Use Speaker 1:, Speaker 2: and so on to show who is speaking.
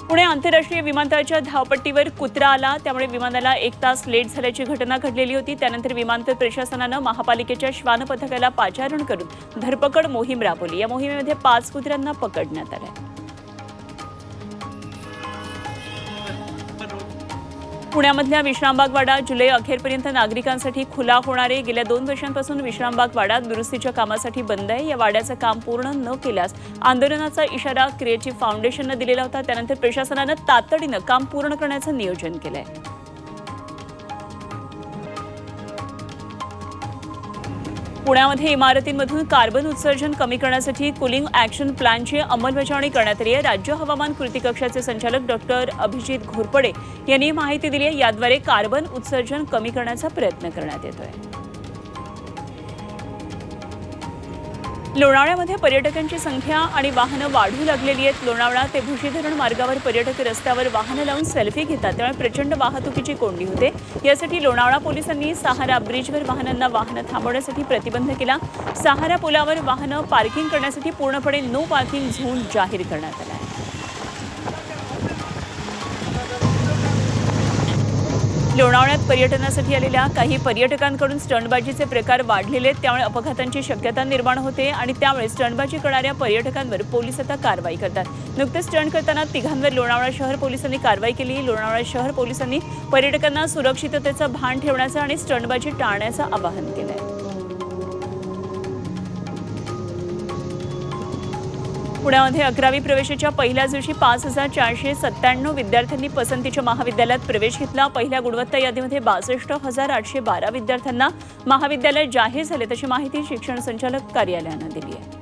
Speaker 1: पुणे आंतरराष्ट्रीय विमानतळाच्या धावपट्टीवर कुत्रा आला, त्यामुळे विमानाला 1 तास लेट झाल्याची घटना घडलेली होती। त्यानंतर विमानतळ प्रशासनाने महापालिकेच्या श्वान पथकाला पाचारण करून धरपकड मोहीम राबवली। या मोहिमेमध्ये 5 कुत्र्यांना पकडण्यात आले। पुण्यामधल्या विश्रामबाग वाडा जुलै अखेरपर्यंत नागरिकांसाठी खुला होणार आहे। गेल्या 2 वर्षांपासून विश्रामबाग वाडा दुरुस्तीच्या कामासाठी बंद आहे। या वाड्याचं काम पूर्ण न केल्यास आंदोलनाचा इशारा क्रिएटिव्ह फाउंडेशनने दिलेला होता। त्यानंतर प्रशासनाने तातडीने काम पूर्ण करण्याचं नियोजन केलंय। पुण्यामध्ये इमारतींमधून कार्बन उत्सर्जन कमी करण्यासाठी कूलिंग ॲक्शन प्लॅनची अंमलबजावणी करण्यात आली आहे। राज्य हवामान कृती कक्षाचे संचालक डॉक्टर अभिजित घोरपडे यांनी माहिती दिली आहे। याद्वारे कार्बन उत्सर्जन कमी करण्याचा प्रयत्न करण्यात येतोय। लोणावळ्यामध्ये पर्यटकांची संख्या आणि वाहनं वाढू लागलेली आहेत। लोणावळा ते भुशी धरण मार्गावर पर्यटक रस्त्यावर वाहनं लावून सेल्फी घेतात, त्यामुळे प्रचंड वाहतुकीची कोंडी होते। यासाठी लोणावळा पोलिसांनी सहारा ब्रिजवर वाहनं थांबवण्यासाठी प्रतिबंध केला। सहारा पुलावर वाहनं पार्किंग करण्यासाठी पूर्णपणे नो पार्किंग झोन जाहीर करण्यात आला आहे। लोणावळ्यात पर्यटनासाठी आलेल्या काही पर्यटकांकडून स्टंटबाजीचे प्रकार वाढलेले आहेत, त्यामुळे अपघातांची शक्यता निर्माण होते आणि त्यामुळे स्टंटबाजी करणाऱ्या पर्यटकांवर पोलीस आता कारवाई करतात। नुकतेच स्टंट करताना 3घांवर लोणावळा शहर पोलिसांनी कारवाई केली। लोणावळा शहर पोलिसांनी पर्यटकांना सुरक्षिततेचं भान ठेवण्याचं आणि स्टंटबाजी टाळण्याचं आवाहन केलंय। पुण्यामध्ये 11वी प्रवेशाच्या पहिल्याच दिवशी 5497 विद्यार्थ्यांनी पसंतीच्या महाविद्यालयात प्रवेश घेतला। पहिल्या गुणवत्ता यादीमध्ये 62,812 विद्यार्थ्यांना महाविद्यालय जाहीर झाले, तशी माहिती शिक्षण संचालक कार्यालयाने दिली आहे।